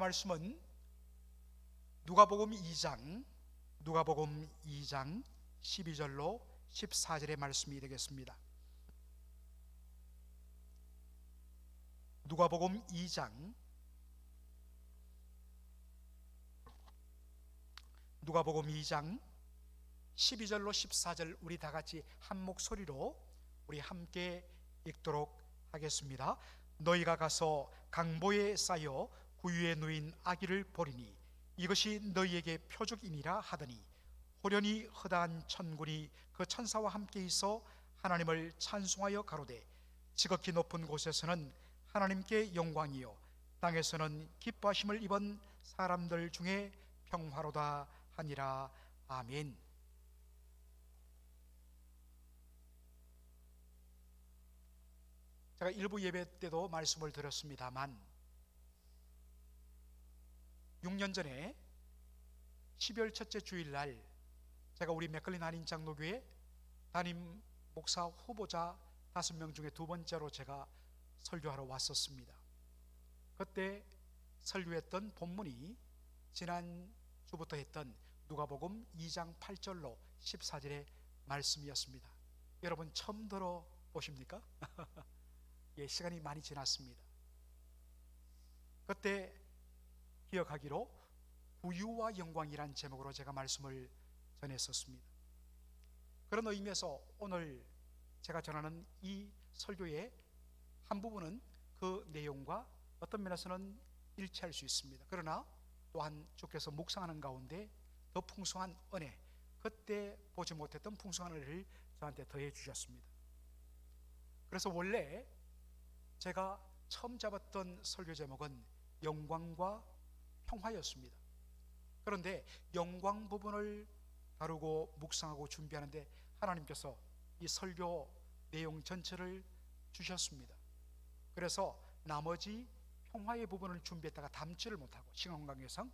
말씀은 누가복음 2장 12절로 14절의 말씀이 되겠습니다. 누가복음 2장 12절로 14절 우리 다 같이 한 목소리로 우리 함께 읽도록 하겠습니다. 너희가 가서 강보에 쌓여 구유에 누인 아기를 보리니 이것이 너희에게 표적이니라 하더니 호련히 허다한 천군이 그 천사와 함께 있어 하나님을 찬송하여 가로되 지극히 높은 곳에서는 하나님께 영광이요 땅에서는 기뻐하심을 입은 사람들 중에 평화로다 하니라. 아멘. 제가 일부 예배 때도 말씀을 드렸습니다만 6년 전에 12월 첫째 주일날 제가 우리 맥클린 한인 장로교회 담임 목사 후보자 5명 중에 두 번째로 제가 설교하러 왔었습니다. 그때 설교했던 본문이 지난 주부터 했던 누가복음 2장 8절로 14절의 말씀이었습니다. 여러분 처음 들어보십니까? 예, 시간이 많이 지났습니다. 그때 기억하기로 구유와 영광이란 제목으로 제가 말씀을 전했었습니다. 그런 의미에서 오늘 제가 전하는 이 설교의 한 부분은 그 내용과 어떤 면에서는 일치할 수 있습니다. 그러나 또한 주께서 묵상하는 가운데 더 풍성한 은혜, 그때 보지 못했던 풍성한 은혜를 저한테 더해 주셨습니다. 그래서 원래 제가 처음 잡았던 설교 제목은 영광과 평화였습니다. 그런데 영광 부분을 다루고 묵상하고 준비하는데 하나님께서 이 설교 내용 전체를 주셨습니다. 그래서 나머지 평화의 부분을 준비했다가 담지를 못하고 시간 관계상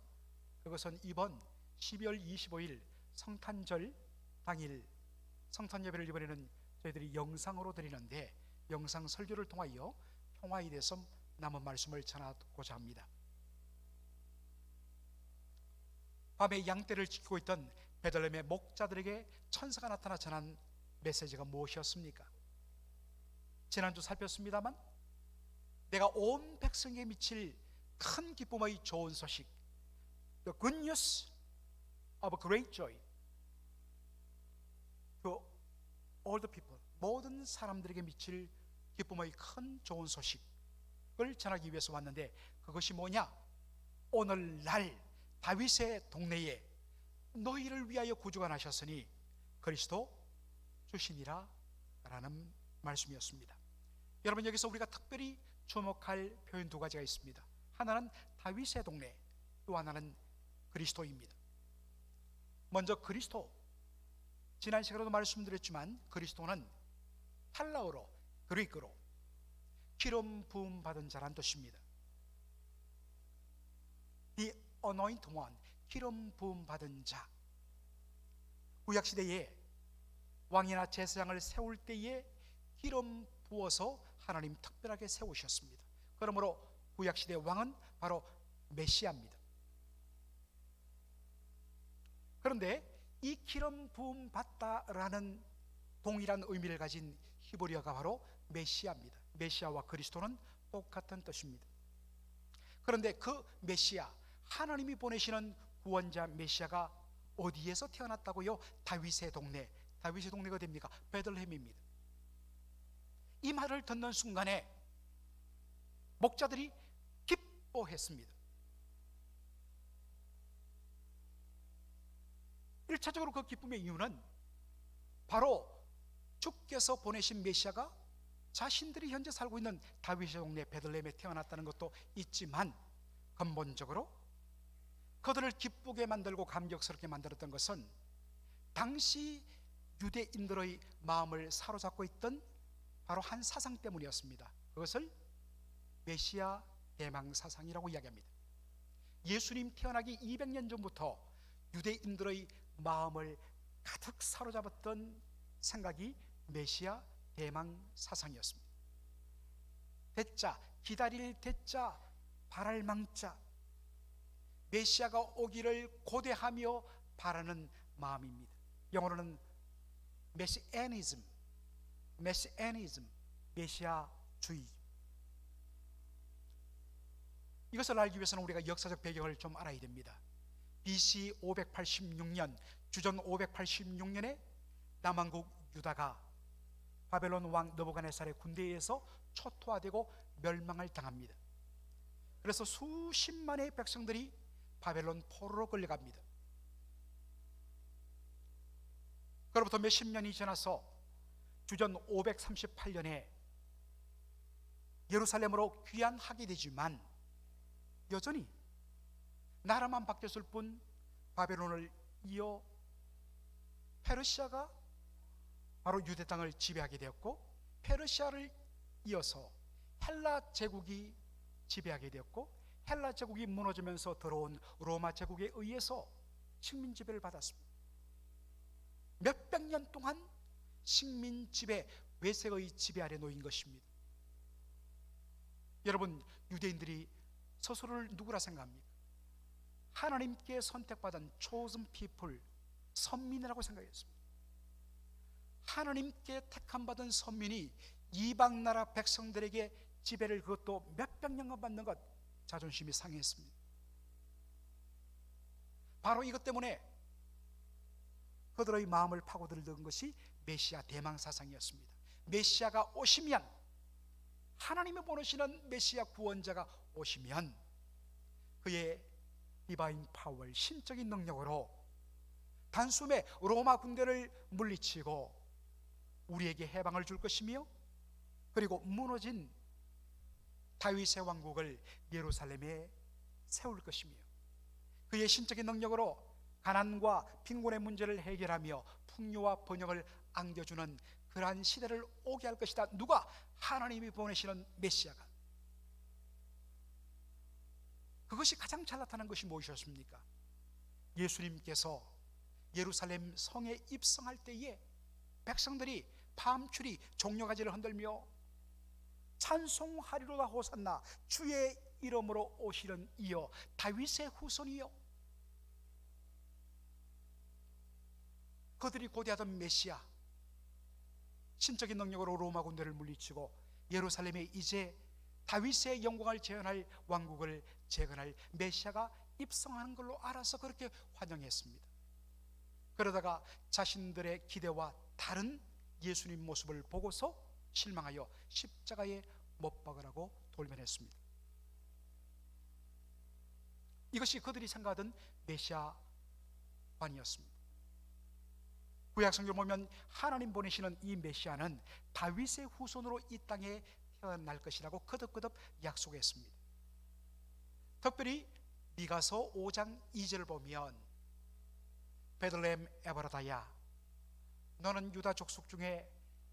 그것은 이번 12월 25일 성탄절 당일 성탄 예배를 이번에는 저희들이 영상으로 드리는데 영상 설교를 통하여 평화에 대해서 남은 말씀을 전하고자 합니다. 밤에 양떼를 지키고 있던 베들레헴의 목자들에게 천사가 나타나 전한 메시지가 무엇이었습니까? 지난주 살폈습니다만 내가 온 백성에게 미칠 큰 기쁨의 좋은 소식, The good news of great joy to all the people, 모든 사람들에게 미칠 기쁨의 큰 좋은 소식을 전하기 위해서 왔는데 그것이 뭐냐? 오늘날 다윗의 동네에 너희를 위하여 구주가 나셨으니 그리스도 주시니라 라는 말씀이었습니다. 여러분 여기서 우리가 특별히 주목할 표현 두 가지가 있습니다. 하나는 다윗의 동네, 또 하나는 그리스도입니다. 먼저 그리스도, 지난 시간에도 말씀드렸지만 그리스도는 헬라어로 그리스로 기름 부음 받은 자란 뜻입니다. The anointed one, 기름 부음 받은 자. 구약 시대에 왕이나 제사장을 세울 때에 기름 부어서 하나님 특별하게 세우셨습니다. 그러므로 구약 시대 왕은 바로 메시아입니다. 그런데 이 기름 부음 받다라는 동일한 의미를 가진 히브리어가 바로 메시아입니다. 메시아와 그리스도는 똑같은 뜻입니다. 그런데 그 메시아, 하나님이 보내시는 구원자 메시아가 어디에서 태어났다고요? 다윗의 동네. 다윗의 동네가 어디입니까? 베들레헴입니다. 이 말을 듣는 순간에 목자들이 기뻐했습니다. 1차적으로 그 기쁨의 이유는 바로 주께서 보내신 메시아가 자신들이 현재 살고 있는 다윗의 동네 베들레헴에 태어났다는 것도 있지만 근본적으로 그들을 기쁘게 만들고 감격스럽게 만들었던 것은 당시 유대인들의 마음을 사로잡고 있던 바로 한 사상 때문이었습니다. 그것을 메시아 대망 사상이라고 이야기합니다. 예수님 태어나기 200년 전부터 유대인들의 마음을 가득 사로잡았던 생각이 메시아 대망 사상이었습니다. 대자, 기다릴 대자, 바랄 망자, 메시아가 오기를 고대하며 바라는 마음입니다. 영어로는 메시애니즘, 메시아주의. 이것을 알기 위해서는 우리가 역사적 배경을 좀 알아야 됩니다. BC 586년, 주전 586년에 남왕국 유다가 바벨론 왕 느부갓네살의 군대에 의해서 초토화되고 멸망을 당합니다. 그래서 수십만의 백성들이 바벨론 포로로 끌려갑니다. 그로부터 몇십 년이 지나서 주전 538년에 예루살렘으로 귀환하게 되지만 여전히 나라만 바뀌었을 뿐 바벨론을 이어 페르시아가 바로 유대 땅을 지배하게 되었고, 페르시아를 이어서 헬라 제국이 지배하게 되었고, 헬라 제국이 무너지면서 들어온 로마 제국에 의해서 식민 지배를 받았습니다. 몇백 년 동안 식민 지배, 외세의 지배 아래 놓인 것입니다. 여러분, 유대인들이 스스로를 누구라 생각합니까? 하나님께 선택받은 chosen people, 선민이라고 생각했습니다. 하나님께 택함 받은 선민이 이방 나라 백성들에게 지배를, 그것도 몇백 년간 받는 것, 자존심이 상했습니다. 바로 이것 때문에 그들의 마음을 파고들던 것이 메시아 대망 사상이었습니다. 메시아가 오시면, 하나님이 보내시는 메시아 구원자가 오시면 그의 디바인 파워, 신적인 능력으로 단숨에 로마 군대를 물리치고 우리에게 해방을 줄 것이며, 그리고 무너진 다윗의 왕국을 예루살렘에 세울 것이며, 그의 신적인 능력으로 가난과 빈곤의 문제를 해결하며 풍요와 번영을 안겨주는 그러한 시대를 오게 할 것이다. 누가? 하나님이 보내시는 메시아가. 그것이 가장 잘 나타난 것이 무엇이었습니까? 예수님께서 예루살렘 성에 입성할 때에 백성들이 밤추리 종려가지를 흔들며 찬송하리로다 호산나, 주의 이름으로 오시는 이여 다윗의 후손이여. 그들이 고대하던 메시아, 신적인 능력으로 로마 군대를 물리치고 예루살렘에 이제 다윗의 영광을 재현할 왕국을 재건할 메시아가 입성하는 걸로 알아서 그렇게 환영했습니다. 그러다가 자신들의 기대와 다른 예수님 모습을 보고서 실망하여 십자가에 못 박으라고 돌변했습니다. 이것이 그들이 생각하던 메시아관이었습니다. 구약 성경을 보면 하나님 보내시는 이 메시아는 다윗의 후손으로 이 땅에 태어날 것이라고 거듭거듭 약속했습니다. 특별히 미가서 5장 2절을 보면 베들레헴 에브라다야, 너는 유다 족속 중에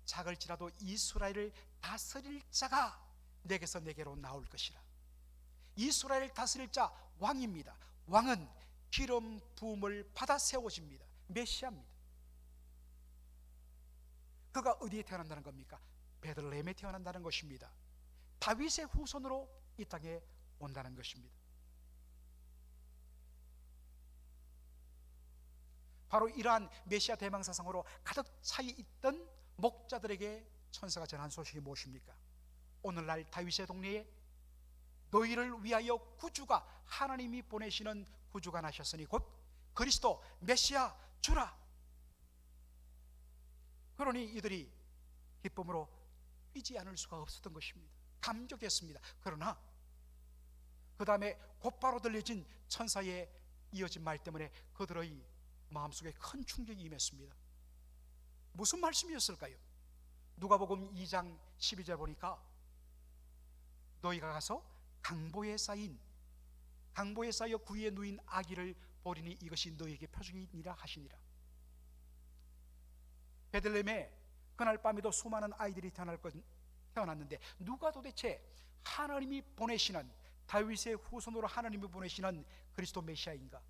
작을지라도 이스라엘을 다스릴 자가 내게서 내게로 나올 것이라. 이스라엘을 다스릴 자, 왕입니다. 왕은 기름 부음을 받아 세워집니다. 메시아입니다. 그가 어디에 태어난다는 겁니까? 베들레헴에 태어난다는 것입니다. 다윗의 후손으로 이 땅에 온다는 것입니다. 바로 이러한 메시아 대망사상으로 가득 차 있던 목자들에게 천사가 전한 소식이 무엇입니까? 오늘날 다윗의 동네에 너희를 위하여 구주가, 하나님이 보내시는 구주가 나셨으니 곧 그리스도 메시아 주라. 그러니 이들이 기쁨으로 뛰지 않을 수가 없었던 것입니다. 감격했습니다. 그러나 그 다음에 곧바로 들려진 천사의 이어진 말 때문에 그들의 마음속에 큰 충격이 임했습니다. 무슨 말씀이었을까요? 누가복음 2장 12절 보니까 너희가 가서 강보에 쌓여 구유에 누인 아기를 보리니 이것이 너희에게 표적이니라 하시니라. 베들레헴에 그날 밤에도 수많은 아이들이 태어났는데 누가 도대체 하나님이 보내시는, 다윗의 후손으로 하나님이 보내시는 그리스도 메시아인가?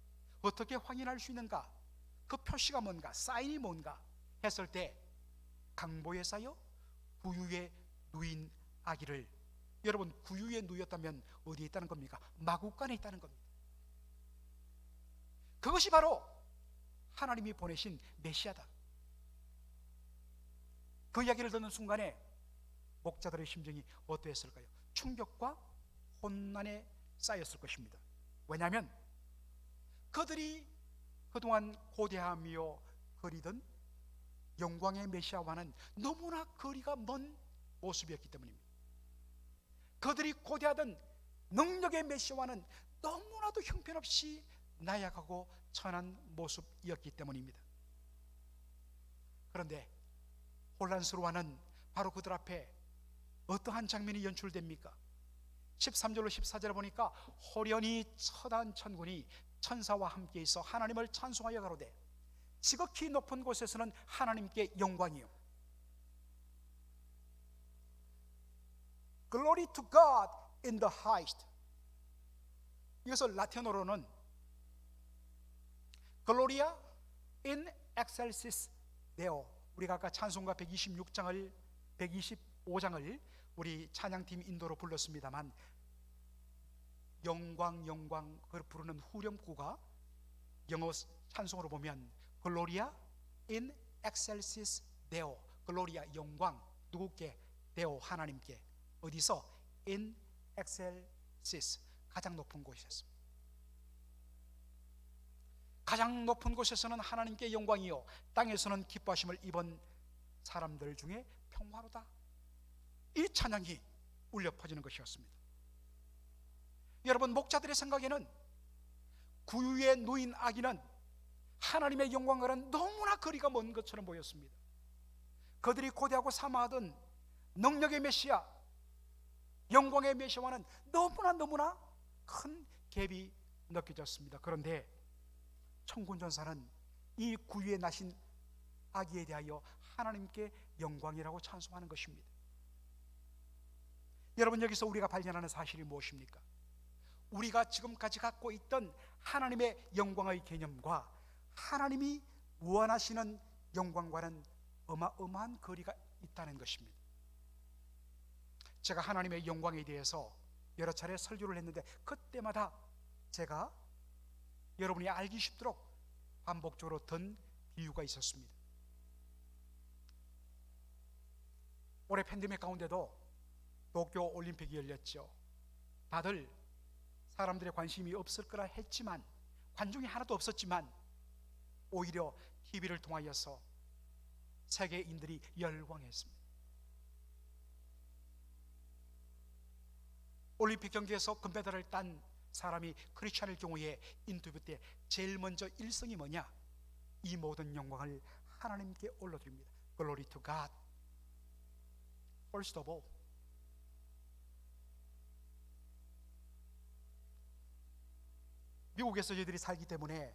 어떻게 확인할 수 있는가? 그 표시가 뭔가, 사인이 뭔가 했을 때 강보에 쌓여 구유에 누인 아기를, 여러분 구유에 누였다면 어디에 있다는 겁니까? 마구간에 있다는 겁니다. 그것이 바로 하나님이 보내신 메시아다. 그 이야기를 듣는 순간에 목자들의 심정이 어떠했을까요? 충격과 혼란에 쌓였을 것입니다. 왜냐하면 그들이 그동안 고대하며 그리던 영광의 메시아와는 너무나 거리가 먼 모습이었기 때문입니다. 그들이 고대하던 능력의 메시아와는 너무나도 형편없이 나약하고 천한 모습이었기 때문입니다. 그런데 혼란스러워하는 바로 그들 앞에 어떠한 장면이 연출됩니까? 13절로 14절에 보니까 호련히 처단 천군이 천사와 함께 있어 하나님을 찬송하여 가로되 지극히 높은 곳에서는 하나님께 영광이요 Glory to God in the highest. 이것을 라틴어로는 Gloria in excelsis Deo. 우리가 아까 찬송가 125장을 우리 찬양팀 인도로 불렀습니다만, 영광 영광 그걸 부르는 후렴구가 영어 찬송으로 보면 Gloria in excelsis Deo. Gloria 영광 누구께? Deo 하나님께. 어디서? In excelsis 가장 높은 곳에서. 가장 높은 곳에서는 하나님께 영광이요 땅에서는 기뻐하심을 입은 사람들 중에 평화로다. 이 찬양이 울려 퍼지는 것이었습니다. 여러분, 목자들의 생각에는 구유에 누인 아기는 하나님의 영광과는 너무나 거리가 먼 것처럼 보였습니다. 그들이 고대하고 사모하던 능력의 메시아, 영광의 메시아와는 너무나 큰 갭이 느껴졌습니다. 그런데 천군전사는 이 구유에 나신 아기에 대하여 하나님께 영광이라고 찬송하는 것입니다. 여러분, 여기서 우리가 발견하는 사실이 무엇입니까? 우리가 지금까지 갖고 있던 하나님의 영광의 개념과 하나님이 원하시는 영광과는 어마어마한 거리가 있다는 것입니다. 제가 하나님의 영광에 대해서 여러 차례 설교를 했는데 그때마다 제가 여러분이 알기 쉽도록 반복적으로 든 비유가 있었습니다. 올해 팬데믹 가운데도 도쿄 올림픽이 열렸죠. 다들 사람들의 관심이 없을 거라 했지만, 관중이 하나도 없었지만 오히려 TV를 통하여서 세계인들이 열광했습니다. 올림픽 경기에서 금메달을 딴 사람이 크리스찬일 경우에 인터뷰 때 제일 먼저 일성이 뭐냐? 이 모든 영광을 하나님께 올려드립니다. Glory to God. First of all. 미국에서 저희들이 살기 때문에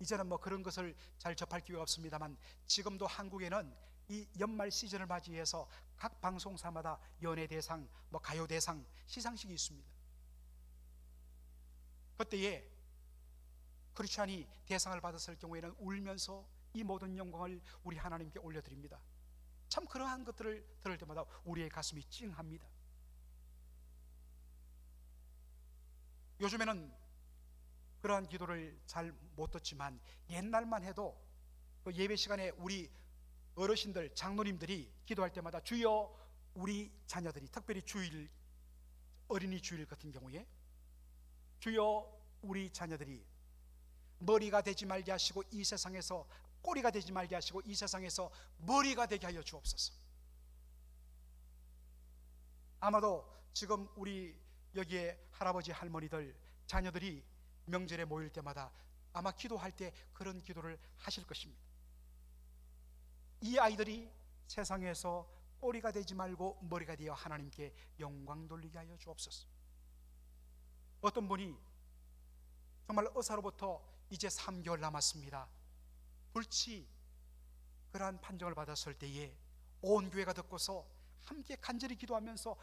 이제는 뭐 그런 것을 잘 접할 기회가 없습니다만, 지금도 한국에는 이 연말 시즌을 맞이해서 각 방송사마다 연예대상, 뭐 가요대상 시상식이 있습니다. 그때에 크리스찬이 대상을 받았을 경우에는 울면서 이 모든 영광을 우리 하나님께 올려드립니다. 참 그러한 것들을 들을 때마다 우리의 가슴이 찡합니다. 요즘에는 그러한 기도를 잘 못 듣지만 옛날만 해도 그 예배 시간에 우리 어르신들, 장로님들이 기도할 때마다 주여 우리 자녀들이, 특별히 주일, 어린이 주일 같은 경우에 주여 우리 자녀들이 머리가 되지 말게 하시고 이 세상에서 꼬리가 되지 말게 하시고 이 세상에서 머리가 되게 하여 주옵소서. 아마도 지금 우리 여기에 할아버지 할머니들 자녀들이 명절에 모일 때마다 아마 기도할 때 그런 기도를 하실 것입니다. 이 아이들이 세상에서 꼬리가 되지 말고 머리가 되어 하나님께 영광 돌리게 하여 주옵소서. 어떤 분이 정말 의사로부터 이제 3개월 남았습니다, 불치 그러한 판정을 받았을 때에 온 교회가 듣고서 함께 간절히 기도하면서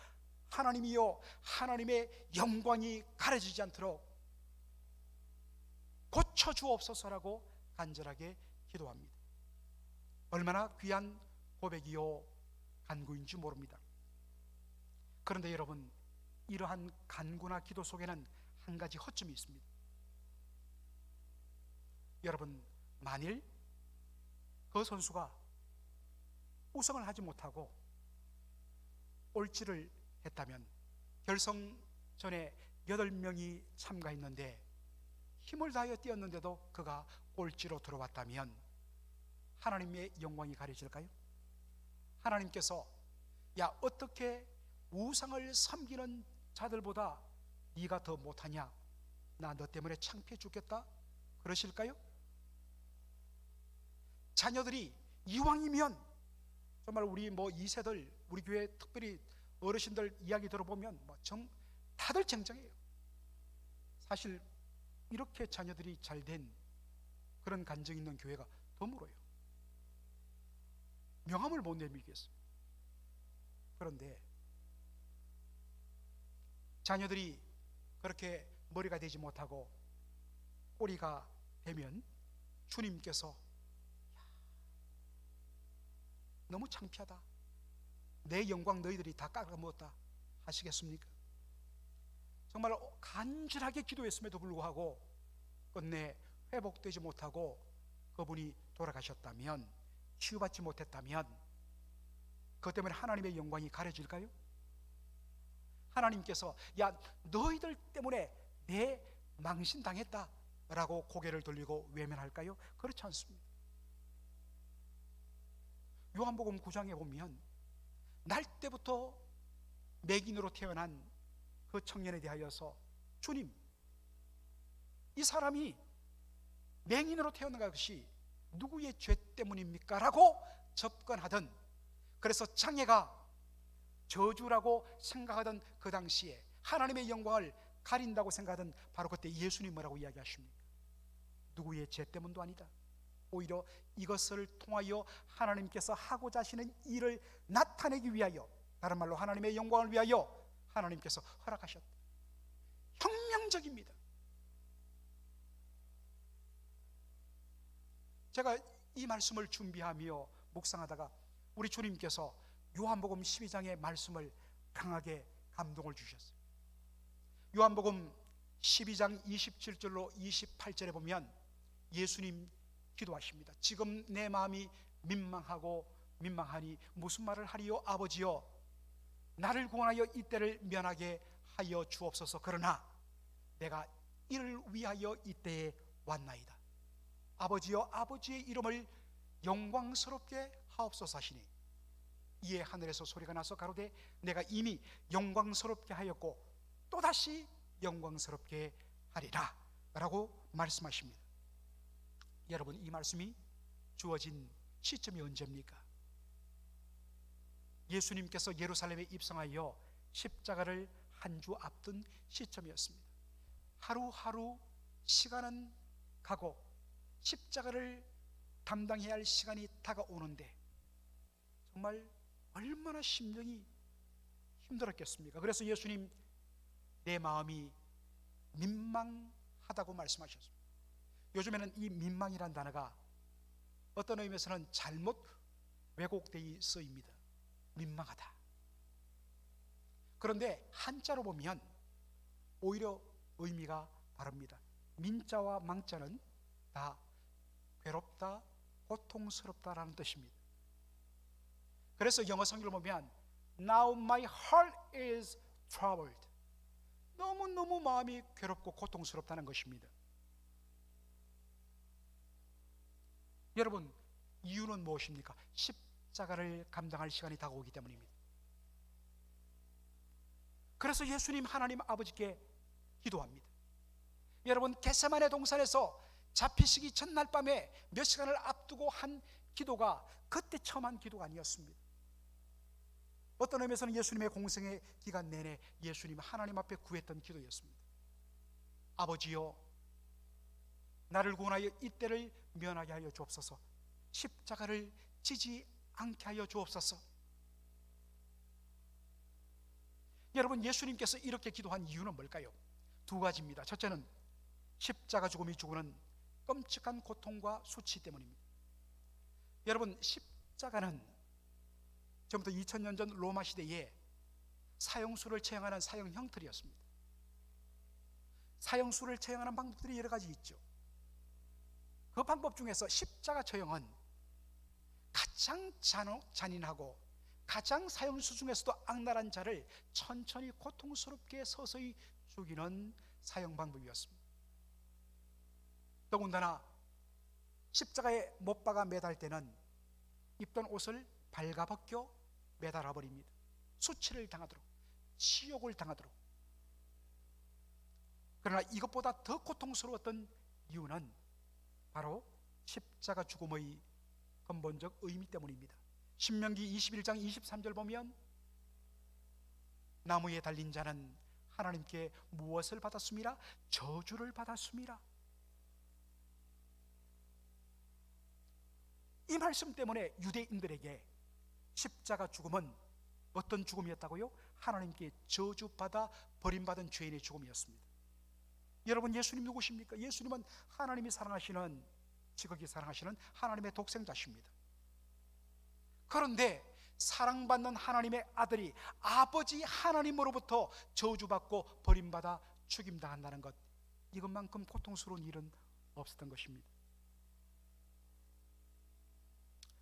하나님이여 하나님의 영광이 가려지지 않도록 고쳐주옵소서라고 간절하게 기도합니다. 얼마나 귀한 고백이요 간구인지 모릅니다. 그런데 여러분, 이러한 간구나 기도 속에는 한 가지 허점이 있습니다. 여러분, 만일 그 선수가 우승을 하지 못하고 꼴찌를 했다면, 결승전에 8명이 참가했는데 힘을 다하여 뛰었는데도 그가 꼴찌로 들어왔다면 하나님의 영광이 가려질까요? 하나님께서 야, 어떻게 우상을 섬기는 자들보다 네가 더 못하냐, 나 너 때문에 창피해 죽겠다, 그러실까요? 자녀들이 이왕이면, 정말 우리 2세들, 우리 교회 특별히 어르신들 이야기 들어보면 다들 쟁쟁해요. 사실 이렇게 자녀들이 잘된 그런 간증 있는 교회가 드물어요. 명함을 못 내밀겠어요. 그런데 자녀들이 그렇게 머리가 되지 못하고 꼬리가 되면 주님께서 너무 창피하다, 내 영광 너희들이 다 깎아먹었다 하시겠습니까? 정말 간절하게 기도했음에도 불구하고 끝내 회복되지 못하고 그분이 돌아가셨다면, 치유받지 못했다면 그것 때문에 하나님의 영광이 가려질까요? 하나님께서 야, 너희들 때문에 내 망신당했다 라고 고개를 돌리고 외면할까요? 그렇지 않습니다. 요한복음 9장에 보면 날 때부터 맹인으로 태어난 그 청년에 대하여서 주님, 이 사람이 맹인으로 태어난 것이 누구의 죄 때문입니까? 라고 접근하던, 그래서 장애가 저주라고 생각하던 그 당시에 하나님의 영광을 가린다고 생각하던 바로 그때 예수님 뭐라고 이야기하십니까? 누구의 죄 때문도 아니다, 오히려 이것을 통하여 하나님께서 하고자 하시는 일을 나타내기 위하여, 다른 말로 하나님의 영광을 위하여 하나님께서 허락하셨다. 혁명적입니다. 제가 이 말씀을 준비하며 묵상하다가 우리 주님께서 요한복음 12장의 말씀을 강하게 감동을 주셨어요. 요한복음 12장 27절로 28절에 보면 예수님 기도하십니다. 지금 내 마음이 민망하니 무슨 말을 하리요? 아버지여, 나를 구원하여 이때를 면하게 하여 주옵소서. 그러나 내가 이를 위하여 이때에 왔나이다. 아버지여, 아버지의 이름을 영광스럽게 하옵소서 하시니, 이에 하늘에서 소리가 나서 가로되 내가 이미 영광스럽게 하였고 또다시 영광스럽게 하리라 라고 말씀하십니다. 여러분, 이 말씀이 주어진 시점이 언제입니까? 예수님께서 예루살렘에 입성하여 십자가를 한 주 앞둔 시점이었습니다. 하루하루 시간은 가고 십자가를 담당해야 할 시간이 다가오는데 정말 얼마나 심정이 힘들었겠습니까? 그래서 예수님, 내 마음이 민망하다고 말씀하셨습니다. 요즘에는 이 민망이란 단어가 어떤 의미에서는 잘못 왜곡되어 쓰입니다. 민망하다. 그런데 한자로 보면 오히려 의미가 다릅니다. 민자와 망자는 다 괴롭다, 고통스럽다라는 뜻입니다. 그래서 영어 성경을 보면 Now my heart is troubled, 너무너무 마음이 괴롭고 고통스럽다는 것입니다. 여러분, 이유는 무엇입니까? 십자가를 감당할 시간이 다가오기 때문입니다. 그래서 예수님 하나님 아버지께 기도합니다. 여러분, 겟세마네 동산에서 잡히시기 전날 밤에 몇 시간을 앞두고 한 기도가 그때 처음 한 기도가 아니었습니다. 어떤 의미에서는 예수님의 공생의 기간 내내 예수님 하나님 앞에 구했던 기도였습니다. 아버지여, 나를 구원하여 이때를 면하게 하여 주옵소서. 십자가를 지지 않게 하여 주옵소서. 여러분, 예수님께서 이렇게 기도한 이유는 뭘까요? 두 가지입니다. 첫째는 십자가 죽음이 주고는 끔찍한 고통과 수치 때문입니다. 여러분, 십자가는 지금부터 2000년 전 로마 시대에 사형수를 처형하는 사형 형틀이었습니다. 사형수를 처형하는 방법들이 여러 가지 있죠. 그 방법 중에서 십자가 처형은 가장 잔인하고 가장 사형수 중에서도 악랄한 자를 천천히 고통스럽게 서서히 죽이는 사형 방법이었습니다. 더군다나 십자가에 못 박아 매달 때는 입던 옷을 발가벗겨 매달아 버립니다. 수치를 당하도록, 치욕을 당하도록. 그러나 이것보다 더 고통스러웠던 이유는 바로 십자가 죽음의 근본적 의미 때문입니다. 신명기 21장 23절 보면 나무에 달린 자는 하나님께 무엇을 받았습니까? 저주를 받았습니다. 이 말씀 때문에 유대인들에게 십자가 죽음은 어떤 죽음이었다고요? 하나님께 저주받아 버림받은 죄인의 죽음이었습니다. 여러분, 예수님 누구십니까? 예수님은 하나님이 사랑하시는, 지극히 사랑하시는 하나님의 독생자십니다. 그런데 사랑받는 하나님의 아들이 아버지 하나님으로부터 저주받고 버림받아 죽임당한다는 것, 이것만큼 고통스러운 일은 없었던 것입니다.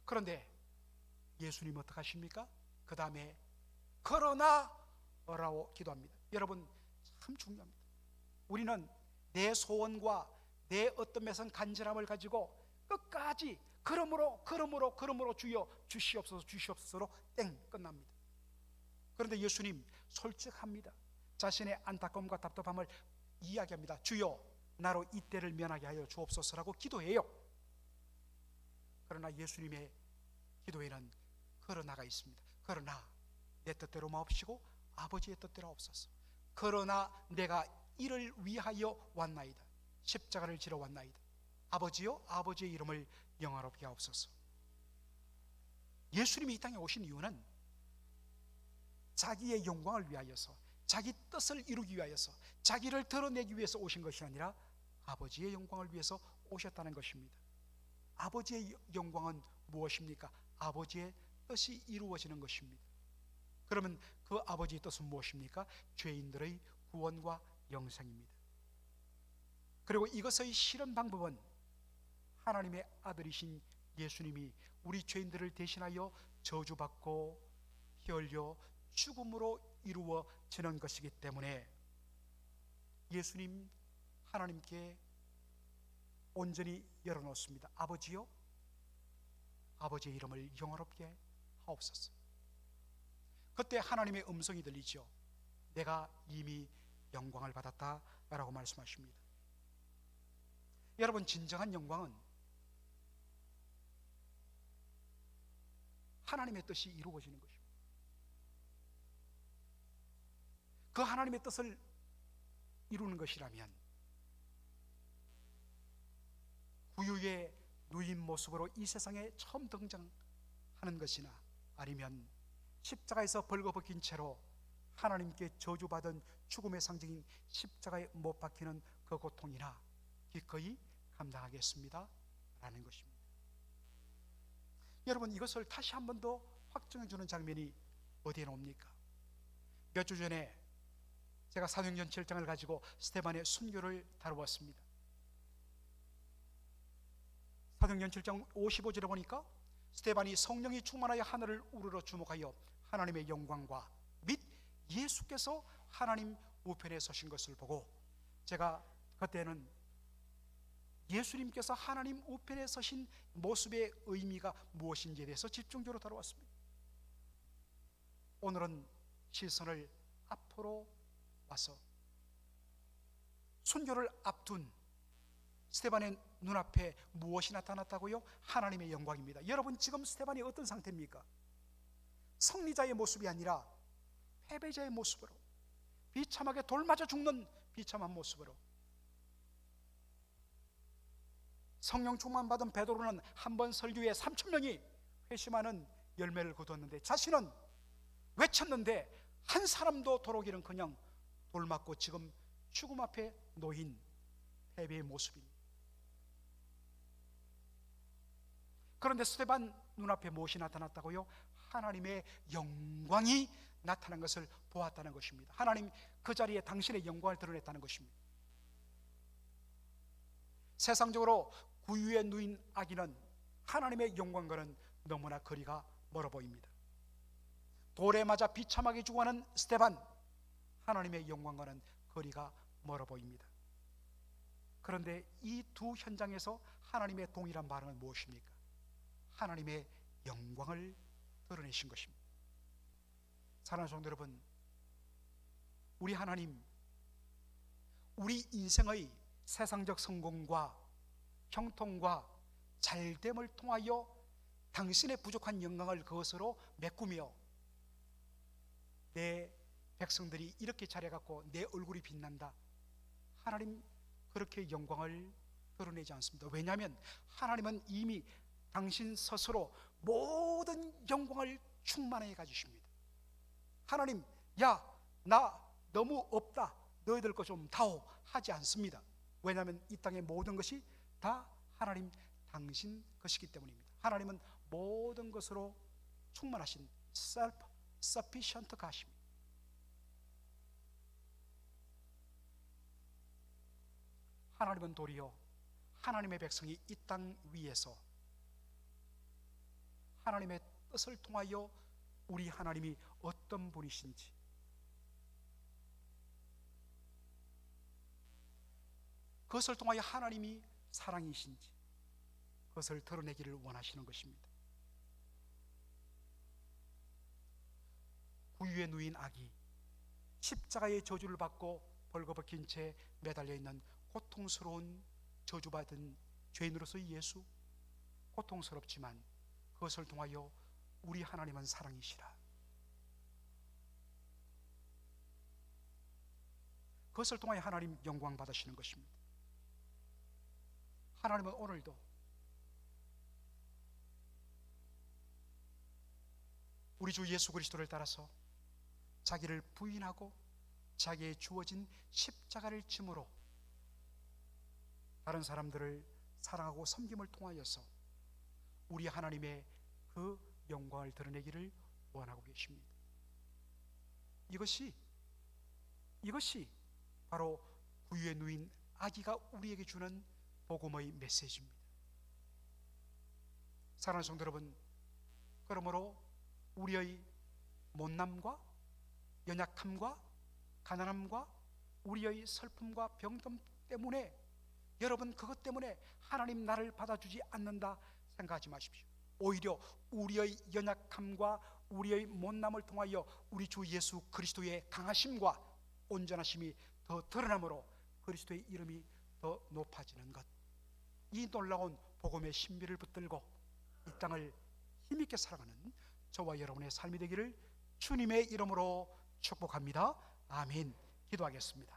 그런데 예수님 어떻게 하십니까? 그 다음에 그러나 라고 기도합니다. 여러분, 참 중요합니다. 우리는 내 소원과 내 어떤 몇은 간절함을 가지고 끝까지 그러므로 주여 주시옵소서 주시옵소서로 땡 끝납니다. 그런데 예수님 솔직합니다. 자신의 안타까움과 답답함을 이야기합니다. 주여 나로 이 때를 면하게 하여 주옵소서라고 기도해요. 그러나 예수님의 기도에는 그러나가 있습니다. 그러나 내 뜻대로 마옵시고 아버지의 뜻대로 없소서. 그러나 내가 이를 위하여 왔나이다. 십자가를 지러 왔나이다. 아버지여, 아버지의 이름을 영화롭게 하옵소서. 예수님이 이 땅에 오신 이유는 자기의 영광을 위하여서, 자기 뜻을 이루기 위하여서, 자기를 드러내기 위해서 오신 것이 아니라 아버지의 영광을 위해서 오셨다는 것입니다. 아버지의 영광은 무엇입니까? 아버지의 뜻이 이루어지는 것입니다. 그러면 그 아버지의 뜻은 무엇입니까? 죄인들의 구원과 영생입니다. 그리고 이것의 실현 방법은 하나님의 아들이신 예수님이 우리 죄인들을 대신하여 저주받고 피 흘려 죽음으로 이루어지는 것이기 때문에 예수님 하나님께 온전히 열어놓습니다. 아버지요, 아버지의 이름을 영화롭게 하옵소서. 그때 하나님의 음성이 들리죠. 내가 이미 영광을 받았다 라고 말씀하십니다. 여러분, 진정한 영광은 하나님의 뜻이 이루어지는 것입니다. 그 하나님의 뜻을 이루는 것이라면 구유의 누인 모습으로 이 세상에 처음 등장하는 것이나 아니면 십자가에서 벌거벗긴 채로 하나님께 저주받은 죽음의 상징인 십자가에 못 박히는 그 고통이나 기꺼이 감당하겠습니다 라는 것입니다. 여러분, 이것을 다시 한 번 더 확증해 주는 장면이 어디에 나옵니까? 몇 주 전에 제가 사도행전 7장을 가지고 스데반의 순교를 다루었습니다. 사도행전 7장 55절에 보니까 스데반이 성령이 충만하여 하늘을 우러러 주목하여 하나님의 영광과 및 예수께서 하나님 우편에 서신 것을 보고, 제가 그때는 예수님께서 하나님 우편에 서신 모습의 의미가 무엇인지에 대해서 집중적으로 다루었습니다. 오늘은 시선을 앞으로 와서 순교를 앞둔 스데반의 눈앞에 무엇이 나타났다고요? 하나님의 영광입니다. 여러분, 지금 스데반이 어떤 상태입니까? 승리자의 모습이 아니라 패배자의 모습으로, 비참하게 돌 맞아 죽는 비참한 모습으로. 성령 충만 받은 베드로는 한 번 설교에 3,000명이 회심하는 열매를 거두었는데 자신은 외쳤는데 한 사람도 도로기는커녕 돌 맞고 지금 죽음 앞에 놓인 패배의 모습입니다. 그런데 스데반 눈앞에 무엇이 나타났다고요? 하나님의 영광이 나타난 것을 보았다는 것입니다. 하나님 그 자리에 당신의 영광을 드러냈다는 것입니다. 세상적으로 구유에 누인 아기는 하나님의 영광과는 너무나 거리가 멀어 보입니다. 돌에 맞아 비참하게 죽어가는 스데반, 하나님의 영광과는 거리가 멀어 보입니다. 그런데 이 두 현장에서 하나님의 동일한 반응은 무엇입니까? 하나님의 영광을 드러내신 것입니다. 사랑하는 성도 여러분, 우리 하나님, 우리 인생의 세상적 성공과 형통과 잘됨을 통하여 당신의 부족한 영광을 그것으로 메꾸며 내 백성들이 이렇게 잘해갖고 내 얼굴이 빛난다, 하나님 그렇게 영광을 드러내지 않습니다. 왜냐하면 하나님은 이미 당신 스스로 모든 영광을 충만해 가지십니다. 하나님, 야, 나 너무 없다, 너희들 거 좀 다오 하지 않습니다. 왜냐하면 이 땅의 모든 것이 다 하나님 당신 것이기 때문입니다. 하나님은 모든 것으로 충만하신 self-sufficient 가십니다. 하나님은 도리어 하나님의 백성이 이 땅 위에서 하나님의 뜻을 통하여 우리 하나님이 어떤 분이신지, 그것을 통하여 하나님이 사랑이신지 그것을 드러내기를 원하시는 것입니다. 구유에 누인 아기, 십자가의 저주를 받고 벌거벗긴 채 매달려 있는 고통스러운 저주받은 죄인으로서의 예수, 고통스럽지만 그것을 통하여 우리 하나님은 사랑이시라, 그것을 통하여 하나님 영광 받으시는 것입니다. 하나님은 오늘도 우리 주 예수 그리스도를 따라서 자기를 부인하고 자기의 주어진 십자가를 짐으로 다른 사람들을 사랑하고 섬김을 통하여서 우리 하나님의 그 영광을 드러내기를 원하고 계십니다. 이것이 바로 구유에 누인 아기가 우리에게 주는 복음의 메시지입니다. 사랑하는 성도 여러분, 그러므로 우리의 못남과 연약함과 가난함과 우리의 슬픔과 병듦 때문에, 여러분 그것 때문에 하나님 나를 받아주지 않는다 생각하지 마십시오. 오히려 우리의 연약함과 우리의 못남을 통하여 우리 주 예수 그리스도의 강하심과 온전하심이 더 드러남으로 그리스도의 이름이 더 높아지는 것, 이 놀라운 복음의 신비를 붙들고 이 땅을 힘있게 살아가는 저와 여러분의 삶이 되기를 주님의 이름으로 축복합니다. 아멘. 기도하겠습니다.